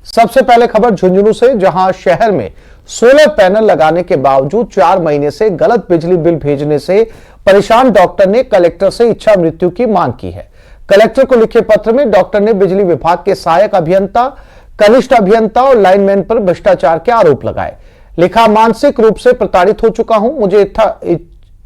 सबसे पहले खबर झुंझुनू से, जहां शहर में सोलर पैनल लगाने के बावजूद 4 महीने से गलत बिजली बिल भेजने से परेशान डॉक्टर ने कलेक्टर से इच्छा मृत्यु की मांग की है। कलेक्टर को लिखे पत्र में डॉक्टर ने बिजली विभाग के सहायक अभियंता, कनिष्ठ अभियंता और लाइनमैन पर भ्रष्टाचार के आरोप लगाए। लिखा, मानसिक रूप से प्रताड़ित हो चुका हूं, मुझे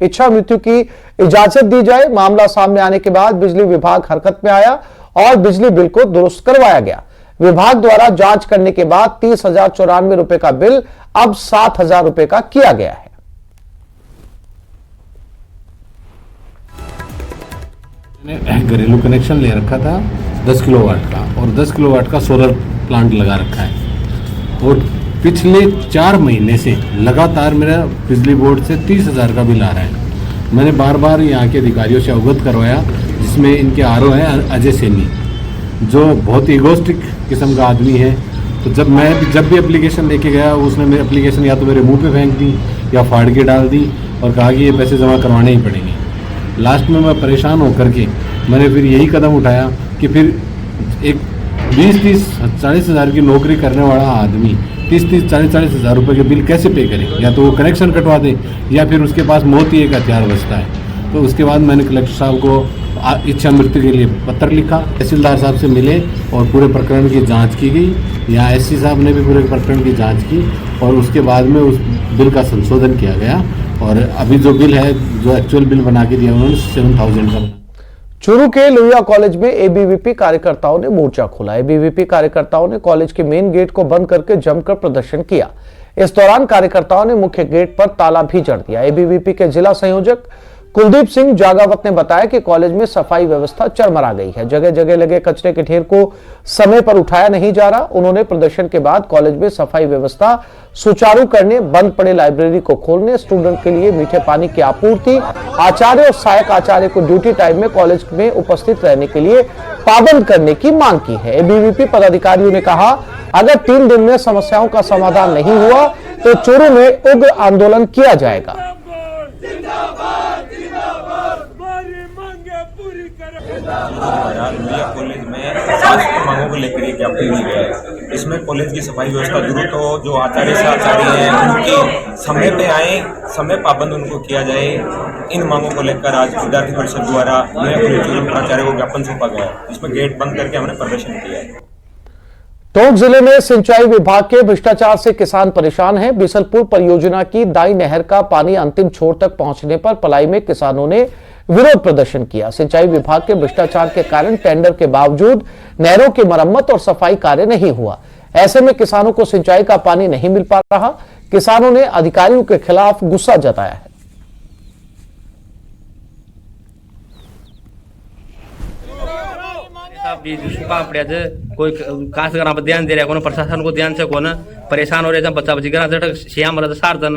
इच्छा मृत्यु की इजाजत दी जाए। मामला सामने आने के बाद बिजली विभाग हरकत में आया और बिजली बिल को दुरुस्त करवाया गया। विभाग द्वारा जांच करने के बाद 30,094 रुपए का बिल अब 7,000 रुपए का किया गया है। मैंने घरेलू कनेक्शन ले रखा था 10 किलोवाट का और 10 किलोवाट का सोलर प्लांट लगा रखा है और पिछले 4 महीने से लगातार मेरा बिजली बोर्ड से 30,000 का बिल आ रहा है। मैंने बार बार यहाँ के अधिकारियों से अवगत करवाया, जिसमें इनके आरओ हैं अजय सैनी, जो बहुत ईगोस्टिक किस्म का आदमी है। तो जब भी एप्लीकेशन लेके गया, उसने मेरी एप्लीकेशन या तो मेरे मुंह पे फेंक दी या फाड़ के डाल दी और कहा कि ये पैसे जमा करवाने ही पड़ेंगे। लास्ट में मैं परेशान होकर के मैंने फिर यही कदम उठाया कि फिर एक 20-30-40 हज़ार की नौकरी करने वाला आदमी 30-40 हज़ार रुपये के बिल कैसे पे करे? या तो वो कनेक्शन कटवा दे या फिर उसके पास मौत ही एक हथियार बचता है। तो उसके बाद मैंने कलेक्टर साहब को इच्छा मृत्यु के लिए पत्र लिखा, तहसीलदार साहब से मिले और पूरे प्रकरण की जांच की गई। यहाँ एससी साहब ने भी पूरे प्रकरण की जांच की और उसके बाद में उस बिल का संशोधन किया गया और अभी जो बिल है, जो एक्चुअल बिल बना के दिया उन्होंने 7,000 का। चूरू के लोहिया कॉलेज में एबीवीपी कार्यकर्ताओं ने मोर्चा खोला। एबीवीपी कार्यकर्ताओं ने कॉलेज के मेन गेट को बंद करके जमकर प्रदर्शन किया। इस दौरान कार्यकर्ताओं ने मुख्य गेट पर ताला भी जड़ दिया। एबीवीपी के जिला संयोजक कुलदीप सिंह जागावत ने बताया कि कॉलेज में सफाई व्यवस्था चरमरा गई है। जगह जगह लगे कचरे के ढेर को समय पर उठाया नहीं जा रहा। उन्होंने प्रदर्शन के बाद कॉलेज में सफाई व्यवस्था सुचारू करने, बंद पड़े लाइब्रेरी को खोलने, स्टूडेंट के लिए मीठे पानी की आपूर्ति, आचार्य और सहायक आचार्य को ड्यूटी टाइम में कॉलेज में उपस्थित रहने के लिए पाबंद करने की मांग की है। एबीवीपी पदाधिकारियों ने कहा, अगर 3 दिन में समस्याओं का समाधान नहीं हुआ तो चूरू में उग्र आंदोलन किया जाएगा। लोहिया कॉलेज में सांस्कृतिक मांगों को लेकर एक ज्ञापन दिया गया है। इसमें कॉलेज की सफाई व्यवस्था दुरुस्त हो, जो आचार्य से आचार्य हैं उनकी समय पे आए, समय पाबंद उनको किया जाए। इन मांगों को लेकर आज विद्यार्थी परिषद द्वारा लोहिया कॉलेज आचार्य को ज्ञापन सौंपा गया है, जिसमें गेट बंद करके हमने प्रदर्शन किया है। टोंक जिले में सिंचाई विभाग के भ्रष्टाचार से किसान परेशान हैं। बिसलपुर परियोजना की दाई नहर का पानी अंतिम छोर तक पहुंचने पर पलाई में किसानों ने विरोध प्रदर्शन किया। सिंचाई विभाग के भ्रष्टाचार के कारण टेंडर के बावजूद नहरों की मरम्मत और सफाई कार्य नहीं हुआ। ऐसे में किसानों को सिंचाई का पानी नहीं मिल पा रहा। किसानों ने अधिकारियों के खिलाफ गुस्सा जताया है। कोई काश्तकारां पर ध्यान दे रहा है, प्रशासन को ध्यान से कौन परेशान हो रहे, बच्चा बच्ची घर श्याम सार दिन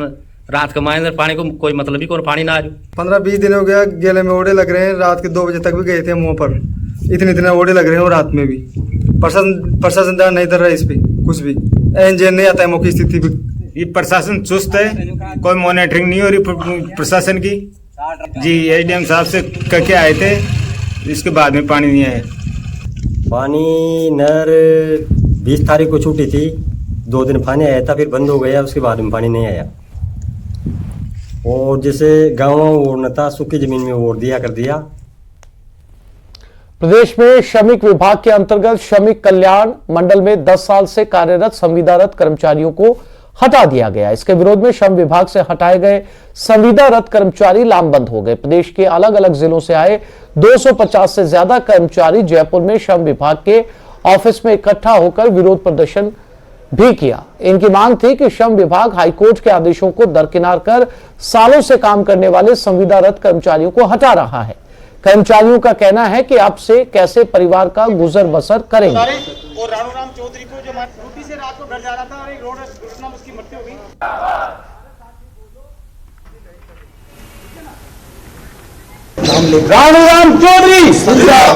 रात के मायने पानी को कोई मतलब ही कौन पानी ना आ रही। 15-20 दिन हो गया, गेले में ओड़े लग रहे हैं। रात के 2 बजे तक भी गए थे मुंह पर, इतने ओड़े लग रहे हैं और रात में भी प्रशासन ध्यान नहीं दे रहा है इस पे कुछ भी। एनजीएन नहीं आता है मौके स्थिति पे। ये प्रशासन चुस्त है, कोई मॉनिटरिंग नहीं हो रही प्रशासन की। जी एसडीएम साहब से करके आए थे, इसके बाद में पानी नहीं आया। पानी नहर 20 तारीख को छूटी थी, 2 दिन पानी आया था, फिर बंद हो गया, उसके बाद में पानी नहीं आया। और जैसे गाँव ओढ़ना था, सूखी जमीन में ओढ़ दिया कर दिया। प्रदेश में श्रमिक विभाग के अंतर्गत श्रमिक कल्याण मंडल में 10 साल से कार्यरत संविदारत कर्मचारियों को हटा दिया गया। इसके विरोध में श्रम विभाग से हटाए गए संविदारत कर्मचारी लामबंद हो गए। प्रदेश के अलग अलग जिलों से आए 250 से ज्यादा कर्मचारी जयपुर में श्रम विभाग के ऑफिस में इकट्ठा होकर विरोध प्रदर्शन भी किया। इनकी मांग थी कि श्रम विभाग हाईकोर्ट के आदेशों को दरकिनार कर सालों से काम करने वाले संविदारत कर्मचारियों को हटा रहा है। कर्मचारियों का कहना है कि अब से कैसे परिवार का गुजर बसर करेंगे। और राणूराम चौधरी को जो ड्यूटी से रात को घर जा रहा था और एक रोड दुर्घटना में उसकी मृत्यु हो गई। राणूराम चौधरी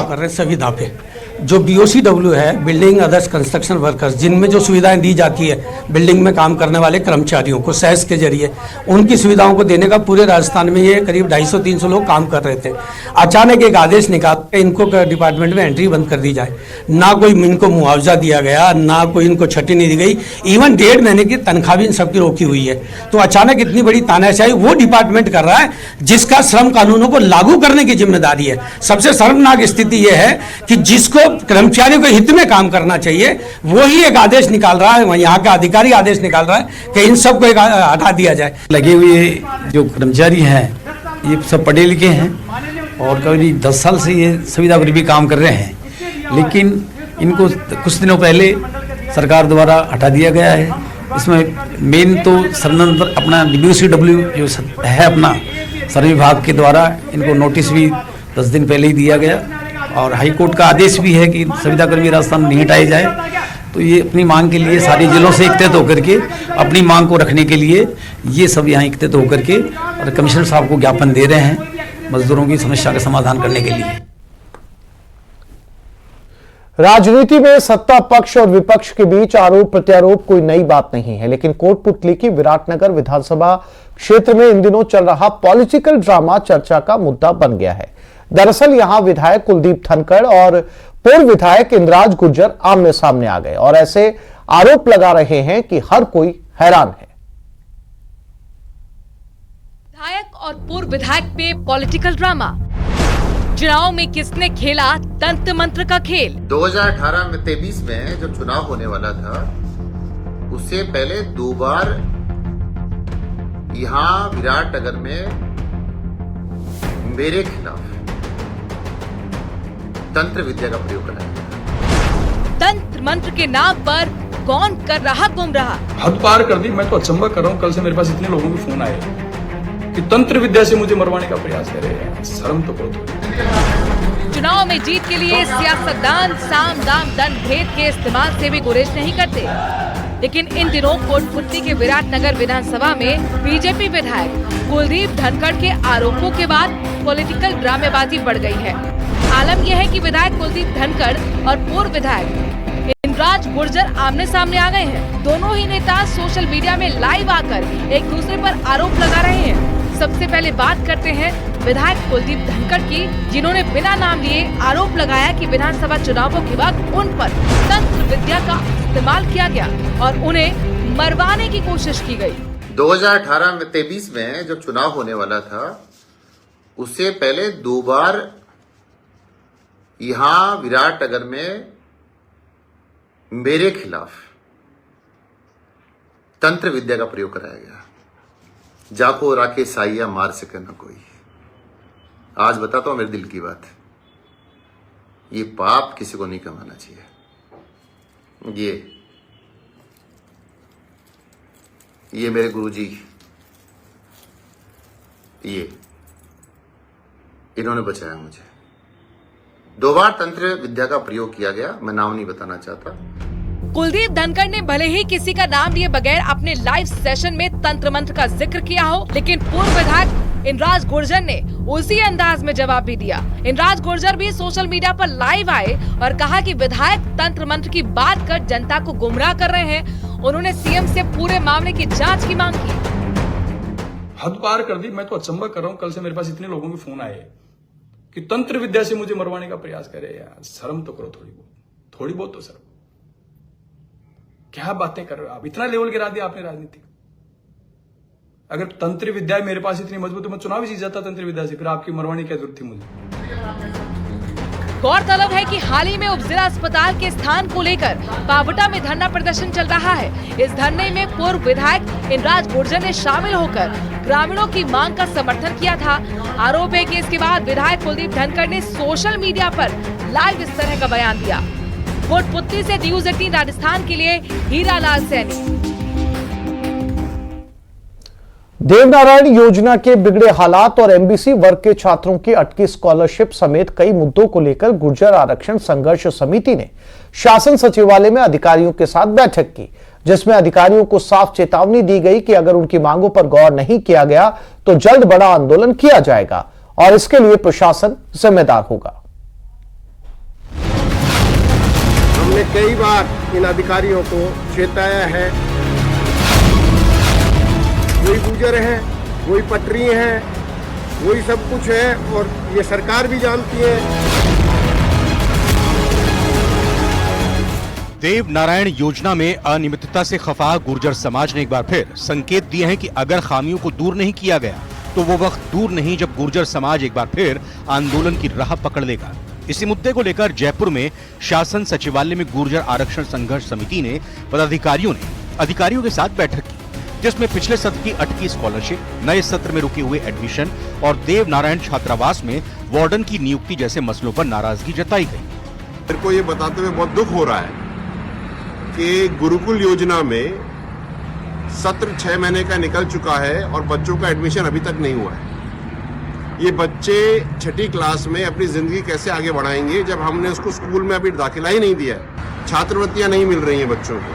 कर रहे सभी दावे जो BOCW है, बिल्डिंग अदर्स कंस्ट्रक्शन वर्कर्स, जिनमें जो सुविधाएं दी जाती है बिल्डिंग में काम करने वाले कर्मचारियों को सेस के जरिए, उनकी सुविधाओं को देने का पूरे राजस्थान में ये करीब 250-300 लोग काम कर रहे थे। अचानक एक आदेश निकाल के इनको डिपार्टमेंट में एंट्री बंद कर दी जाए। ना कोई इनको मुआवजा दिया गया, ना कोई इनको छुट्टी नहीं दी गई, इवन 1.5 महीने की तनख्वाह भी इन सबकी रोकी हुई है। तो अचानक इतनी बड़ी तानाशाही वो डिपार्टमेंट कर रहा है जिसका श्रम कानूनों को लागू करने की जिम्मेदारी है। सबसे शर्मनाक स्थिति यह है कि जिसको कर्मचारियों के हित में काम करना चाहिए वही एक आदेश निकाल रहा है, यहाँ का अधिकारी आदेश निकाल रहा है कि इन सबको एक हटा दिया जाए। लगे हुए जो कर्मचारी हैं ये सब पढ़े लिखे हैं और करीब 10 साल से ये सुविधा पर भी काम कर रहे हैं, लेकिन इनको कुछ दिनों पहले सरकार द्वारा हटा दिया गया है। इसमें मेन तो सर्वनंतर अपना BOCW जो है अपना श्रम विभाग के द्वारा इनको नोटिस भी 10 दिन पहले ही दिया गया और हाई कोर्ट का आदेश भी है कि संविदा कर्मी राजस्थान नहीं हटाए जाए। तो ये अपनी मांग के लिए सारे जिलों से एकत्रित होकर के अपनी मांग को रखने के लिए ये सब यहाँ एकत्रित होकर के और कमिश्नर साहब को ज्ञापन दे रहे हैं मजदूरों की समस्या का समाधान करने के लिए। राजनीति में सत्ता पक्ष और विपक्ष के बीच आरोप प्रत्यारोप कोई नई बात नहीं है, लेकिन कोटपुतली की विराटनगर विधानसभा क्षेत्र में इन दिनों चल रहा पॉलिटिकल ड्रामा चर्चा का मुद्दा बन गया है। दरअसल यहां विधायक कुलदीप धनखड़ और पूर्व विधायक इंद्राज गुर्जर आमने सामने आ गए और ऐसे आरोप लगा रहे हैं कि हर कोई हैरान है। विधायक और पूर्व विधायक पे पॉलिटिकल ड्रामा। चुनाव में किसने खेला तंत्र मंत्र का खेल? 2018 में 23 में जो चुनाव होने वाला था उससे पहले 2 बार यहां विराटनगर में मेरे खिलाफ तंत्र विद्या का प्रयोग कराया गया। तंत्र मंत्र के नाम पर कौन कर रहा गुमराह? हद पार कर दी। मैं तो अचंभा कर रहा हूँ, कल से मेरे पास इतने लोगों के फोन आए कि तंत्र विद्या से मुझे मरवाने का प्रयास कर रहे हैं। शर्म तो करो। चुनाव में जीत के लिए सियासतदान साम दाम दंड भेद के इस्तेमाल से भी गुरेज नहीं करते, लेकिन इन दिनों कोटपुतली के विराटनगर विधानसभा में बीजेपी विधायक कुलदीप धनखड़ के आरोपों के बाद पॉलिटिकल ड्रामेबाजी बढ़ गई है। आलम यह है कि विधायक कुलदीप धनखड़ और पूर्व विधायक इंद्राज गुर्जर आमने सामने आ गए हैं। दोनों ही नेता सोशल मीडिया में लाइव आकर एक दूसरे पर आरोप लगा रहे हैं। सबसे पहले बात करते हैं विधायक कुलदीप धनखड़ की, जिन्होंने बिना नाम लिए आरोप लगाया कि विधानसभा चुनावों के वक्त उन पर तंत्र विद्या का इस्तेमाल किया गया और उन्हें मरवाने की कोशिश की गई। 2018 में 23 में जो चुनाव होने वाला था उससे पहले 2 बार यहां विराटनगर में मेरे खिलाफ तंत्र विद्या का प्रयोग कराया गया। जाको राके साइया मार सके न कोई। आज बताता हूं मेरे दिल की बात। ये पाप किसी को नहीं कमाना चाहिए। ये मेरे गुरुजी, ये इन्होंने बचाया मुझे। 2 बार तंत्र विद्या का प्रयोग किया गया। मैं नाम नहीं बताना चाहता। कुलदीप धनखड़ ने भले ही किसी का नाम लिए बगैर अपने लाइव सेशन में तंत्र मंत्र का जिक्र किया हो, लेकिन पूर्व विधायक इंद्राज गुर्जर ने उसी अंदाज में जवाब भी दिया। इंद्राज गुर्जर भी सोशल मीडिया पर लाइव आए और कहा कि विधायक तंत्र मंत्र की बात कर जनता को गुमराह कर रहे हैं। उन्होंने सीएम से पूरे मामले की जांच की मांग की। हद पार कर दी। मैं तो अचंभा कर रहा हूँ, कल से मेरे पास इतने लोगों के फोन आए कि तंत्र विद्या से मुझे मरवाने का प्रयास कर रहे हैं। यार शर्म तो करो थोड़ी बहुत तो शर्म। क्या बातें कर रहे हो आप? इतना लेवल गिरा दिया आपने राजनीति। अगर तंत्र विद्या मेरे पास इतनी मजबूत तो मैं चुनाव ही जीत जाता तंत्र विद्या से। फिर आपकी मरवाने की क्या जरूरत थी मुझे? गौरतलब है कि हाल ही में उपजिला अस्पताल के स्थान को लेकर पावटा में धरना प्रदर्शन चल रहा है। इस धरने में पूर्व विधायक इंद्राज गुर्जर ने शामिल होकर ग्रामीणों की मांग का समर्थन किया था। आरोप है कि इसके बाद विधायक कुलदीप धनखड़ ने सोशल मीडिया पर लाइव इस तरह का बयान दिया। कोटपुतली से न्यूज़ 18 राजस्थान के लिए हीरालाल सैनी। देवनारायण योजना के बिगड़े हालात और एमबीसी वर्ग के छात्रों की अटकी स्कॉलरशिप समेत कई मुद्दों को लेकर गुर्जर आरक्षण संघर्ष समिति ने शासन सचिवालय में अधिकारियों के साथ बैठक की, जिसमें अधिकारियों को साफ चेतावनी दी गई कि अगर उनकी मांगों पर गौर नहीं किया गया तो जल्द बड़ा आंदोलन किया जाएगा और इसके लिए प्रशासन जिम्मेदार होगा। हमने कई बार इन अधिकारियों को चेताया है। वही गुजर हैं, वही पटरी हैं, वही सब कुछ है और ये सरकार भी जानती है। देव नारायण योजना में अनियमितता से खफा गुर्जर समाज ने एक बार फिर संकेत दिए हैं कि अगर खामियों को दूर नहीं किया गया तो वो वक्त दूर नहीं जब गुर्जर समाज एक बार फिर आंदोलन की राह पकड़ लेगा। इसी मुद्दे को लेकर जयपुर में शासन सचिवालय में गुर्जर आरक्षण संघर्ष समिति ने पदाधिकारियों के साथ बैठक की, जिसमें पिछले सत्र की अटकी स्कॉलरशिप, नए सत्र में रुके हुए एडमिशन और देव नारायण छात्रावास में वार्डन की नियुक्ति जैसे मसलों पर नाराजगी जताई गई। मेरे को ये बताते हुए बहुत दुख हो रहा है कि गुरुकुल योजना में सत्र 6 महीने का निकल चुका है और बच्चों का एडमिशन अभी तक नहीं हुआ है। ये बच्चे 6ठी क्लास में अपनी जिंदगी कैसे आगे बढ़ाएंगे जब हमने उसको स्कूल में अभी दाखिला ही नहीं दिया है। छात्रवृत्तियां नहीं मिल रही हैं बच्चों को।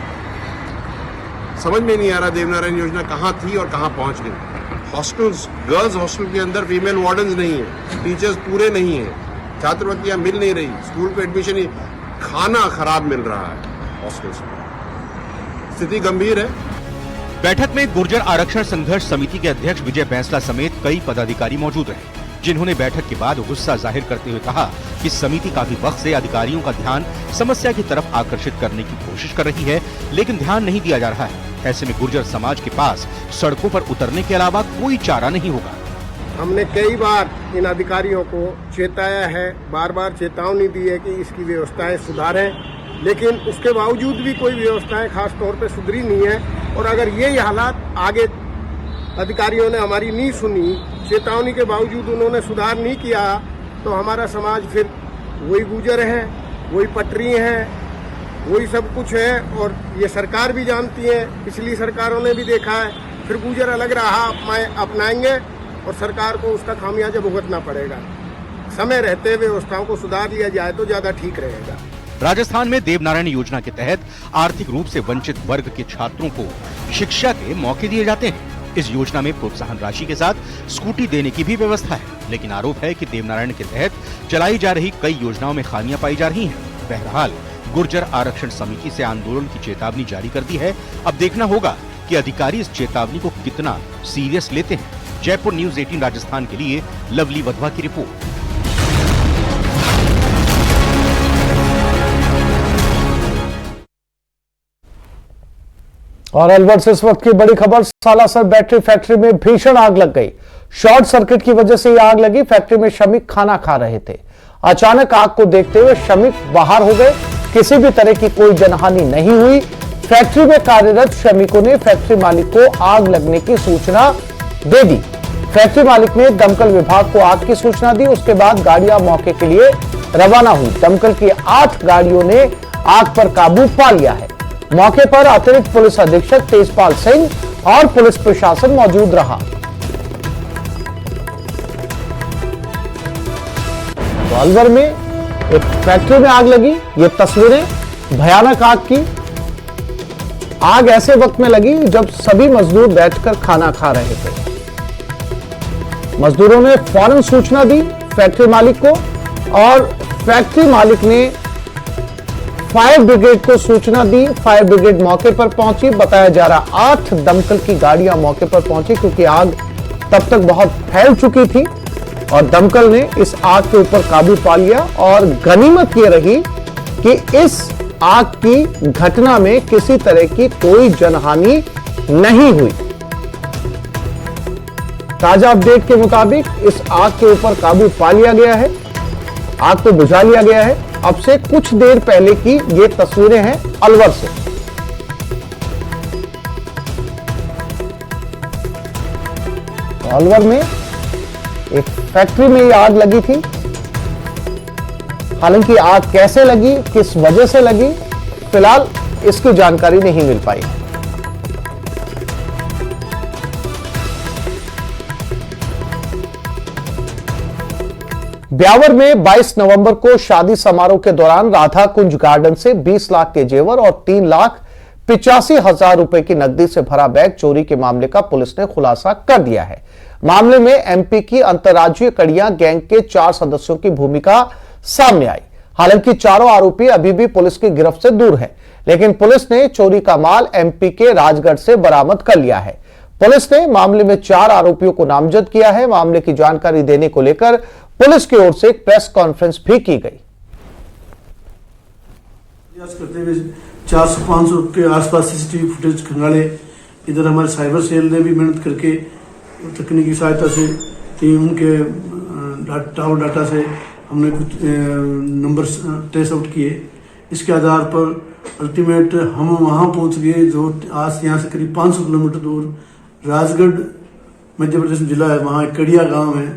समझ में नहीं आ रहा देवनारायण योजना कहाँ थी और कहाँ पहुंच गई। हॉस्टल्स, गर्ल्स हॉस्टल के अंदर फीमेल वार्डन्स नहीं है, टीचर्स पूरे नहीं है, छात्रवृत्तियां मिल नहीं रही, स्कूल को एडमिशन ही, खाना खराब मिल रहा है हॉस्टल्स में। स्थिति गंभीर है। बैठक में गुर्जर आरक्षण संघर्ष समिति के अध्यक्ष विजय बैंसला समेत कई पदाधिकारी मौजूद रहे, जिन्होंने बैठक के बाद गुस्सा जाहिर करते हुए कहा कि समिति काफी वक्त से अधिकारियों का ध्यान समस्या की तरफ आकर्षित करने की कोशिश कर रही है, लेकिन ध्यान नहीं दिया जा रहा है। ऐसे में गुर्जर समाज के पास सड़कों पर उतरने के अलावा कोई चारा नहीं होगा। हमने कई बार इन अधिकारियों को चेताया है, बार बार चेतावनी दी है कि इसकी व्यवस्थाएं सुधारें, लेकिन उसके बावजूद भी कोई व्यवस्थाएं खास तौर पे सुधरी नहीं है। और अगर यही हालात आगे अधिकारियों ने हमारी नहीं सुनी, चेतावनी के बावजूद उन्होंने सुधार नहीं किया, तो हमारा समाज फिर वही गुजर है, वही पटरी हैं, वही सब कुछ है और ये सरकार भी जानती है, पिछली सरकारों ने भी देखा है। फिर गुजर अलग राह अपनाएंगे और सरकार को उसका खामियाजा भुगतना पड़ेगा। समय रहते व्यवस्थाओं को सुधार लिया जाए तो ज्यादा ठीक रहेगा। राजस्थान में देवनारायण योजना के तहत आर्थिक रूप से वंचित वर्ग के छात्रों को शिक्षा के मौके दिए जाते हैं। इस योजना में प्रोत्साहन राशि के साथ स्कूटी देने की भी व्यवस्था है, लेकिन आरोप है कि देवनारायण के तहत चलाई जा रही कई योजनाओं में खामियां पाई जा रही हैं। बहरहाल गुर्जर आरक्षण समिति से आंदोलन की चेतावनी जारी कर दी है। अब देखना होगा कि अधिकारी इस चेतावनी को कितना सीरियस लेते हैं। जयपुर न्यूज 18 राजस्थान के लिए लवली वधवा की रिपोर्ट। और अलवर से इस वक्त की बड़ी खबर, सालासर बैटरी फैक्ट्री में भीषण आग लग गई। शॉर्ट सर्किट की वजह से यह आग लगी। फैक्ट्री में श्रमिक खाना खा रहे थे। अचानक आग को देखते हुए श्रमिक बाहर हो गए। किसी भी तरह की कोई जनहानि नहीं हुई। फैक्ट्री में कार्यरत श्रमिकों ने फैक्ट्री मालिक को आग लगने की सूचना दे दी। फैक्ट्री मालिक ने दमकल विभाग को आग की सूचना दी। उसके बाद गाड़ियां मौके के लिए रवाना हुई। दमकल की 8 गाड़ियों ने आग पर काबू पा लिया है। मौके पर अतिरिक्त पुलिस अधीक्षक तेजपाल सिंह और पुलिस प्रशासन मौजूद रहा। तो अलवर में एक फैक्ट्री में आग लगी। ये तस्वीरें भयानक आग की। आग ऐसे वक्त में लगी जब सभी मजदूर बैठकर खाना खा रहे थे। मजदूरों ने फौरन सूचना दी फैक्ट्री मालिक को और फैक्ट्री मालिक ने फायर ब्रिगेड को सूचना दी। फायर ब्रिगेड मौके पर पहुंची। बताया जा रहा 8 दमकल की गाड़ियां मौके पर पहुंची क्योंकि आग तब तक बहुत फैल चुकी थी और दमकल ने इस आग के ऊपर काबू पा लिया। और गनीमत ये रही कि इस आग की घटना में किसी तरह की कोई जनहानि नहीं हुई। ताजा अपडेट के मुताबिक इस आग के ऊपर काबू पा लिया गया है। आग को बुझा लिया गया है। अब से कुछ देर पहले की ये तस्वीरें हैं अलवर से। अलवर में एक फैक्ट्री में ये आग लगी थी। हालांकि आग कैसे लगी, किस वजह से लगी, फिलहाल इसकी जानकारी नहीं मिल पाई। ब्यावर में 22 नवंबर को शादी समारोह के दौरान राधा कुंज गार्डन से 20 लाख के जेवर और 3,85,000 रुपए की नकदी से भरा बैग चोरी के मामले का पुलिस ने खुलासा कर दिया है। मामले में एमपी की अंतर्राज्यीय कड़िया गैंग के 4 सदस्यों की भूमिका सामने आई। हालांकि चारों आरोपी अभी भी पुलिस की गिरफ्त से दूर है, लेकिन पुलिस ने चोरी का माल एमपी के राजगढ़ से बरामद कर लिया है। पुलिस ने मामले में 4 आरोपियों को नामजद किया है। मामले की जानकारी देने को लेकर पुलिस की ओर से एक प्रेस कॉन्फ्रेंस भी की गई। करते हुए 400-500 के आसपास सीसीटीवी फुटेज खंगाले। इधर हमारे साइबर सेल ने भी मेहनत करके तकनीकी सहायता से टीम के टावर डाटा से हमने कुछ नंबर ट्रेस आउट किए। इसके आधार पर अल्टीमेट हम वहाँ पहुँच गए जो आज यहाँ से करीब 500 किलोमीटर दूर राजगढ़ मध्य प्रदेश जिला है। वहाँ एक कड़िया गांव है,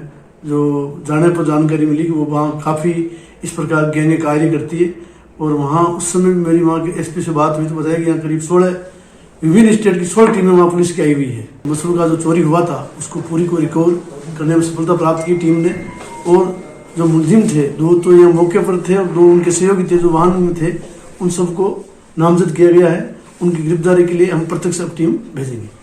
जो जाने पर जानकारी मिली कि वो वहाँ काफ़ी इस प्रकार गैंगे कार्य करती है। और वहाँ उस समय मेरी वहाँ के एसपी से बात हुई तो बताया कि यहाँ करीब 16 विभिन्न स्टेट की 16 टीमें वहाँ पुलिस की आई हुई है। मसरूर का जो चोरी हुआ था उसको पूरी को रिकवर करने में सफलता प्राप्त की टीम ने। और जो मुलजिम थे 2 तो यहाँ मौके पर थे और 2 उनके सहयोगी थे जो वाहन में थे, उन सबको नामजद किया गया है। उनकी गिरफ्तारी के लिए हम प्रत्यक्ष टीम भेजेंगे।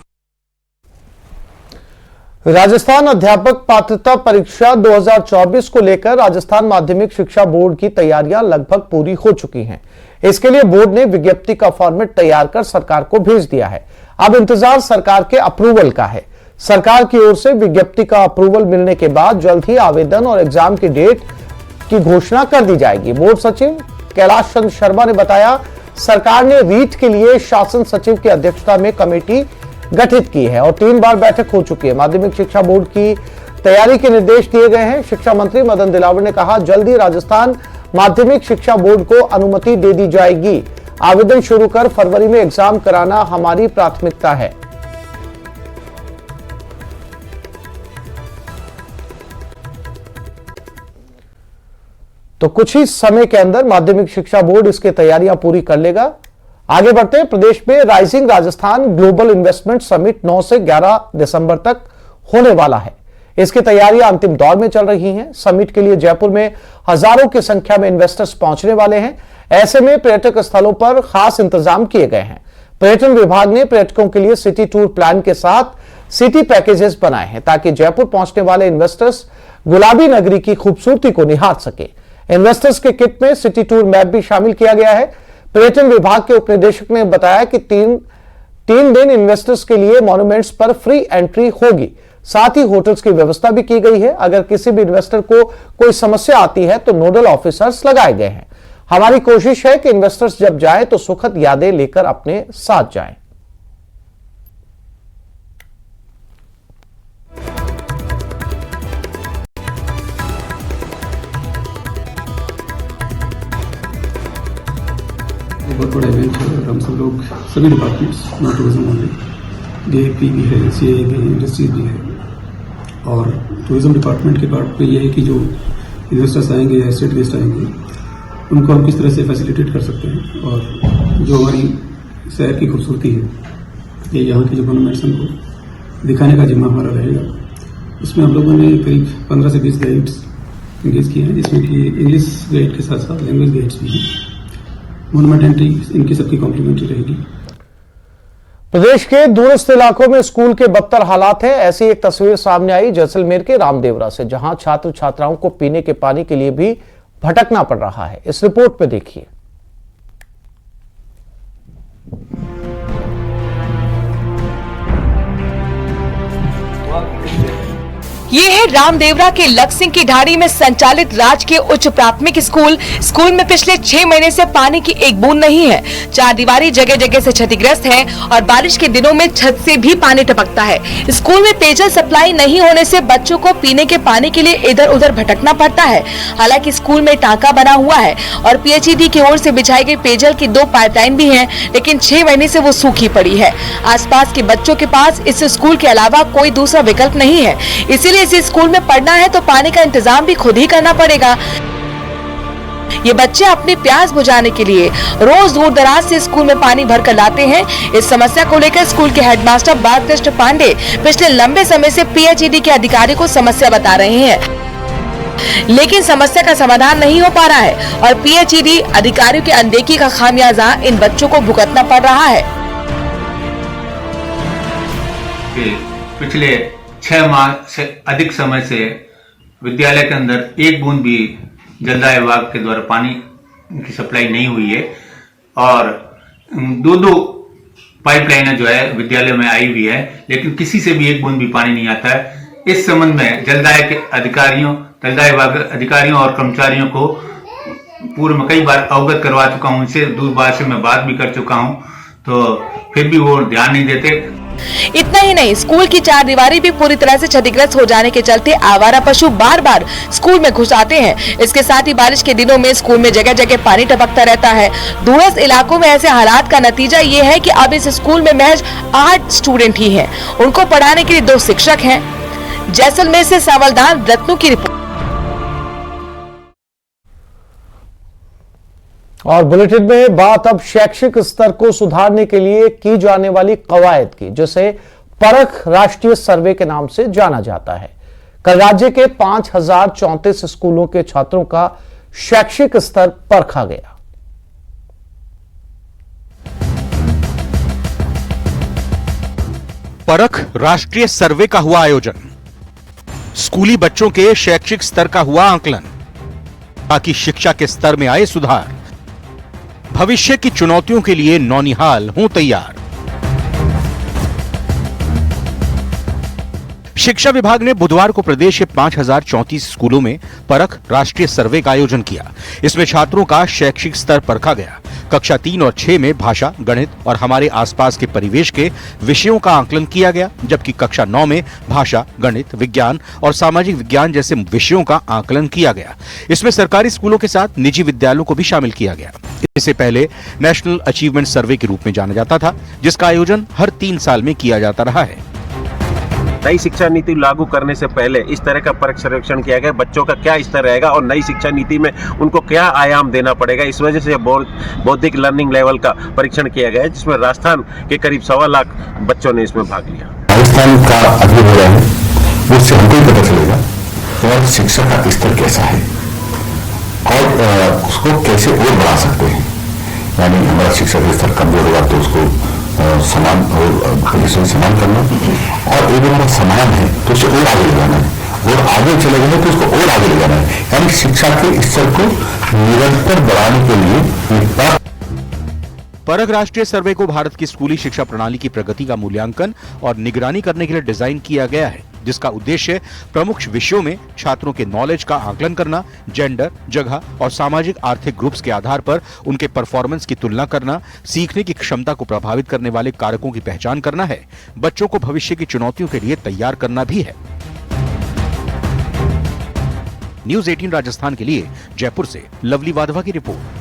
राजस्थान अध्यापक पात्रता परीक्षा 2024 को लेकर राजस्थान माध्यमिक शिक्षा बोर्ड की तैयारियां लगभग पूरी हो चुकी हैं। इसके लिए बोर्ड ने विज्ञप्ति का फॉर्मेट तैयार कर सरकार को भेज दिया है। अब इंतजार सरकार के अप्रूवल का है। सरकार की ओर से विज्ञप्ति का अप्रूवल मिलने के बाद जल्द ही आवेदन और एग्जाम की डेट की घोषणा कर दी जाएगी। बोर्ड सचिव कैलाश चंद्र शर्मा ने बताया, सरकार ने रीट के लिए शासन सचिव की अध्यक्षता में कमेटी गठित की है और 3 बार बैठक हो चुकी है। माध्यमिक शिक्षा बोर्ड की तैयारी के निर्देश दिए गए हैं। शिक्षा मंत्री मदन दिलावर ने कहा, जल्द ही राजस्थान माध्यमिक शिक्षा बोर्ड को अनुमति दे दी जाएगी। आवेदन शुरू कर फरवरी में एग्जाम कराना हमारी प्राथमिकता है। तो कुछ ही समय के अंदर माध्यमिक शिक्षा बोर्ड इसकी तैयारियां पूरी कर लेगा। आगे बढ़ते हैं। प्रदेश में rising Rajasthan global investment summit 9 से 11 दिसंबर तक होने वाला है। इसकी तैयारियां अंतिम दौर में चल रही हैं। समिट के लिए जयपुर में हजारों की संख्या में इन्वेस्टर्स पहुंचने वाले हैं। ऐसे में पर्यटक स्थलों पर खास इंतजाम किए गए हैं। पर्यटन विभाग ने पर्यटकों के लिए सिटी टूर प्लान के साथ सिटी पैकेजेस बनाए हैं ताकि जयपुर पहुंचने वाले इन्वेस्टर्स गुलाबी नगरी की खूबसूरती को निहार सके। इन्वेस्टर्स के किट में सिटी टूर मैप भी शामिल किया गया है। पर्यटन विभाग के उपनिदेशक ने बताया कि 3 दिन इन्वेस्टर्स के लिए मॉन्यूमेंट्स पर फ्री एंट्री होगी। साथ ही होटल्स की व्यवस्था भी की गई है। अगर किसी भी इन्वेस्टर को कोई समस्या आती है तो नोडल ऑफिसर्स लगाए गए हैं। हमारी कोशिश है कि इन्वेस्टर्स जब जाएं तो सुखद यादें लेकर अपने साथ जाएं। बहुत बड़ा इवेंट है और हम सब लोग सभी departments, not tourism only, DAP भी है, सीए भी है, इंडस्ट्रीज भी है। और टूरिज्म डिपार्टमेंट के पार्ट पे ये है कि जो इन्वेस्टर्स आएंगे या स्टेट गेस्ट आएंगे उनको हम किस तरह से फैसिलिटेट कर सकते हैं और जो हमारी शहर की खूबसूरती है, ये यहाँ के जो मॉन्यूमेंट्स हमको दिखाने का जिम्मा हमारा रहेगा। इसमें हम लोगों ने करीब 15 से 20 गाइड्स इंगेज किए हैं, जिसमें कि इंग्लिश गाइड के साथ साथ लैंग्वेज गाइड्स भी हैं। मॉन्यूमेंट एंट्री इनकी सबकी कॉम्प्लीमेंट्री रहेगी। प्रदेश के दूरस्थ इलाकों में स्कूल के बदतर हालात हैं। ऐसी एक तस्वीर सामने आई जैसलमेर के रामदेवरा से, जहां छात्र छात्राओं को पीने के पानी के लिए भी भटकना पड़ रहा है। इस रिपोर्ट में देखिए। ये है रामदेवरा के लक्सिंग की ढाणी में संचालित राजकीय उच्च प्राथमिक स्कूल में पिछले 6 महीने से पानी की एक बूंद नहीं है। 4 दीवारी जगह जगह से क्षतिग्रस्त है और बारिश के दिनों में छत से भी पानी टपकता है। स्कूल में पेयजल सप्लाई नहीं होने से बच्चों को पीने के पानी के लिए इधर उधर भटकना पड़ता है। हालांकि स्कूल में टांका बना हुआ है और पीएचईडी की ओर से बिछाई गई पेयजल की 2 पाइपलाइन भी है, लेकिन 6 महीने से वो सूखी पड़ी है। आसपास के बच्चों के पास इस स्कूल के अलावा कोई दूसरा विकल्प नहीं है, इसीलिए इस स्कूल में पढ़ना है तो पानी का इंतजाम भी खुद ही करना पड़ेगा। ये बच्चे अपनी प्यास बुझाने के लिए रोज दूर दराज से स्कूल में पानी भर कर लाते हैं। इस समस्या को लेकर स्कूल के हेडमास्टर बालकृष्ण पांडे पिछले लंबे समय से पीएचईडी के अधिकारी को समस्या बता रहे हैं, लेकिन समस्या का समाधान नहीं हो पा रहा है और पीएचईडी अधिकारियों की अनदेखी का खामियाजा इन बच्चों को भुगतना पड़ रहा है। पिछले 6 माह से अधिक समय से विद्यालय के अंदर एक बूंद भी जलदाय विभाग के द्वारा पानी की सप्लाई नहीं हुई है और दो पाइपलाइनें जो है विद्यालय में आई हुई है, लेकिन किसी से भी एक बूंद भी पानी नहीं आता है। इस संबंध में जलदाय विभाग अधिकारियों और कर्मचारियों को पूर्व में कई बार अवगत करवा चुका हूं, इनसे दूरभाष से मैं बात भी कर चुका हूं, तो फिर भी वो ध्यान नहीं देते। इतना ही नहीं, स्कूल की चारदीवारी भी पूरी तरह से क्षतिग्रस्त हो जाने के चलते आवारा पशु बार बार स्कूल में घुस आते हैं। इसके साथ ही बारिश के दिनों में स्कूल में जगह जगह पानी टपकता रहता है। दूरस्थ इलाकों में ऐसे हालात का नतीजा ये है कि अब इस स्कूल में महज 8 स्टूडेंट ही हैं। उनको पढ़ाने के लिए 2 शिक्षक हैं। जैसलमेर से सावलदान रत्नू की रिपोर्ट। और बुलेटिन में बात अब शैक्षिक स्तर को सुधारने के लिए की जाने वाली कवायद की, जिसे परख राष्ट्रीय सर्वे के नाम से जाना जाता है। कल राज्य के 5034 स्कूलों के छात्रों का शैक्षिक स्तर परखा गया। परख राष्ट्रीय सर्वे का हुआ आयोजन, स्कूली बच्चों के शैक्षिक स्तर का हुआ आकलन, ताकि शिक्षा के स्तर में आए सुधार, भविष्य की चुनौतियों के लिए नौनिहाल हों तैयार। शिक्षा विभाग ने बुधवार को प्रदेश के 5034 स्कूलों में परख राष्ट्रीय सर्वे का आयोजन किया। इसमें छात्रों का शैक्षिक स्तर परखा गया। कक्षा 3 और 6 में भाषा, गणित और हमारे आसपास के परिवेश के विषयों का आकलन किया गया, जबकि कक्षा 9 में भाषा, गणित, विज्ञान और सामाजिक विज्ञान जैसे विषयों का आकलन किया गया। इसमें सरकारी स्कूलों के साथ निजी विद्यालयों को भी शामिल किया गया। इससे पहले नेशनल अचीवमेंट सर्वे के रूप में जाना जाता था, जिसका आयोजन हर 3 साल में किया जाता रहा है। नई शिक्षा नीति लागू करने से पहले इस तरह का परख सर्वेक्षण किया गया, बच्चों का क्या स्तर रहेगा और नई शिक्षा नीति में उनको क्या आयाम देना पड़ेगा। इस वजह से बौद्धिक लर्निंग लेवल का परीक्षण किया गया है, जिसमें राजस्थान के करीब 1.25 लाख बच्चों ने इसमें भाग लिया। राजस्थान का अगले हो रहा है, उससे हमको ही पता चलेगा और शिक्षा का स्तर कैसा है और उसको कैसे और बढ़ा सकते हैं। यानी हमारा शिक्षा का स्तर कमजोर होगा तो उसको समान और समान करना, और एक हमारा समान है तो उसे और आगे ले जाना है, और आगे चले गए तो उसको और आगे ले जाना है। यानी शिक्षा के स्तर को निरंतर बढ़ाने के लिए परख राष्ट्रीय सर्वे को भारत की स्कूली शिक्षा प्रणाली की प्रगति का मूल्यांकन और निगरानी करने के लिए डिजाइन किया गया है, जिसका उद्देश्य प्रमुख विषयों में छात्रों के नॉलेज का आकलन करना, जेंडर, जगह और सामाजिक आर्थिक ग्रुप्स के आधार पर उनके परफॉर्मेंस की तुलना करना, सीखने की क्षमता को प्रभावित करने वाले कारकों की पहचान करना है। बच्चों को भविष्य की चुनौतियों के लिए तैयार करना भी है। न्यूज़ 18 राजस्थान के लिए जयपुर से लवली वाधवा की रिपोर्ट।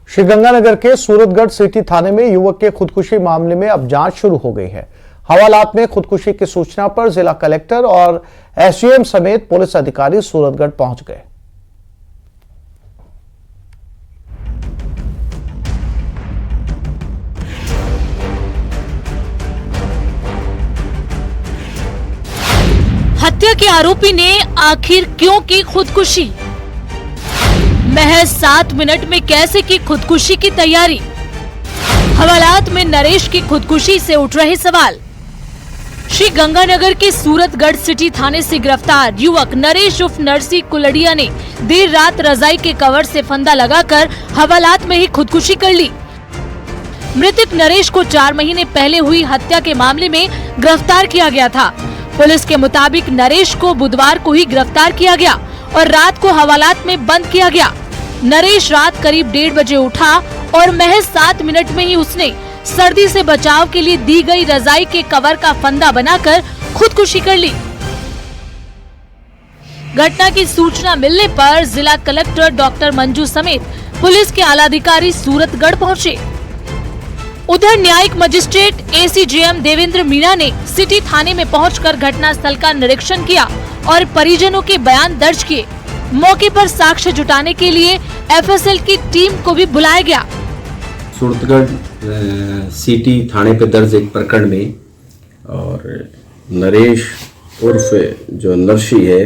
श्रीगंगानगर के सूरतगढ़ सिटी थाने में युवक के खुदकुशी मामले में अब जांच शुरू हो गई है। हवालात में खुदकुशी की सूचना पर जिला कलेक्टर और एसडीएम समेत पुलिस अधिकारी सूरतगढ़ पहुंच गए। हत्या के आरोपी ने आखिर क्यों की खुदकुशी? महज 7 मिनट में कैसे की खुदकुशी की तैयारी? हवालात में नरेश की खुदकुशी से उठ रहे सवाल। श्री गंगानगर के सूरतगढ़ सिटी थाने से गिरफ्तार युवक नरेश उर्फ नरसी कुलड़िया ने देर रात रजाई के कवर से फंदा लगाकर हवालात में ही खुदकुशी कर ली। मृतक नरेश को 4 महीने पहले हुई हत्या के मामले में गिरफ्तार किया गया था। पुलिस के मुताबिक नरेश को बुधवार को ही गिरफ्तार किया गया और रात को हवालात में बंद किया गया। नरेश रात करीब 1:30 बजे उठा और महज 7 मिनट में ही उसने सर्दी से बचाव के लिए दी गई रजाई के कवर का फंदा बनाकर खुदकुशी कर ली। घटना की सूचना मिलने पर जिला कलेक्टर डॉक्टर मंजू समेत पुलिस के आलाधिकारी सूरतगढ़ पहुंचे। उधर न्यायिक मजिस्ट्रेट एसीजेएम देवेंद्र मीणा ने सिटी थाने में पहुंचकर घटनास्थल का निरीक्षण किया और परिजनों के बयान दर्ज किए। मौके पर साक्ष्य जुटाने के लिए एफएसएल की टीम को भी बुलाया गया। सूरतगढ़ सिटी थाने पे दर्ज एक प्रकरण में और नरेश उर्फ जो नरसी है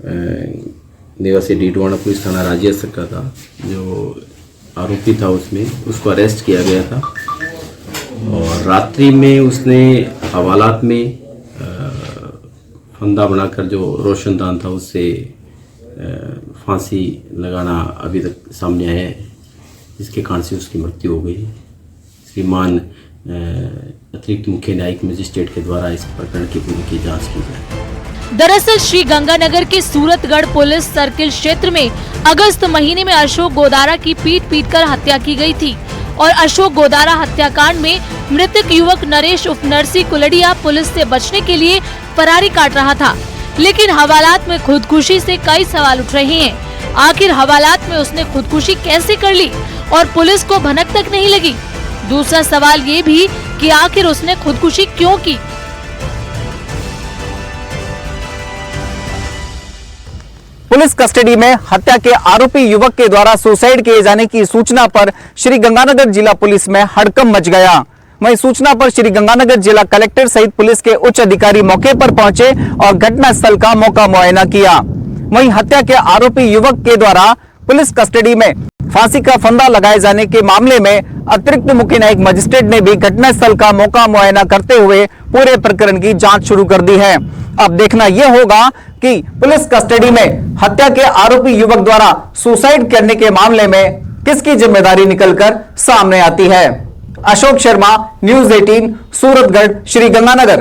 निवासी डीडवाना पुलिस थाना राजिया का था, जो आरोपी था उसमें उसको अरेस्ट किया गया था और रात्रि में उसने हवालात में फंदा बनाकर जो रोशनदान था उससे फांसी लगाना अभी तक सामने आया है, जिसके कारण से उसकी मृत्यु हो गई। श्रीमान अतिरिक्त मुख्य न्यायिक मजिस्ट्रेट के द्वारा इस प्रकरण की पूरी जांच की जाए। दरअसल श्री गंगानगर के सूरतगढ़ पुलिस सर्किल क्षेत्र में अगस्त महीने में अशोक गोदारा की पीट कर हत्या की गई थी और अशोक गोदारा हत्याकांड में मृतक युवक नरेश उर्फ नरसी कुलड़िया पुलिस से बचने के लिए फरारी काट रहा था, लेकिन हवालात में खुदकुशी से कई सवाल उठ रहे हैं। आखिर हवालात में उसने खुदकुशी कैसे कर ली और पुलिस को भनक तक नहीं लगी। दूसरा सवाल ये भी कि आखिर उसने खुदकुशी क्यों की। पुलिस कस्टडी में हत्या के आरोपी युवक के द्वारा सुसाइड किए जाने की सूचना पर श्री गंगानगर जिला पुलिस में हड़कंप मच गया। वहीं सूचना पर श्री गंगानगर जिला कलेक्टर सहित पुलिस के उच्च अधिकारी मौके पर पहुंचे और घटना स्थल का मौका मुआयना किया। वहीं हत्या के आरोपी युवक के द्वारा पुलिस कस्टडी में फांसी का फंदा लगाए जाने के मामले में अतिरिक्त मुख्य न्यायिक मजिस्ट्रेट ने भी घटना स्थल का मौका मुआयना करते हुए पूरे प्रकरण की जांच शुरू कर दी है। अब देखना यह होगा कि पुलिस कस्टडी में हत्या के आरोपी युवक द्वारा सुसाइड करने के मामले में किसकी जिम्मेदारी निकलकर सामने आती है। अशोक शर्मा, न्यूज़ 18, सूरतगढ़, श्री गंगानगर।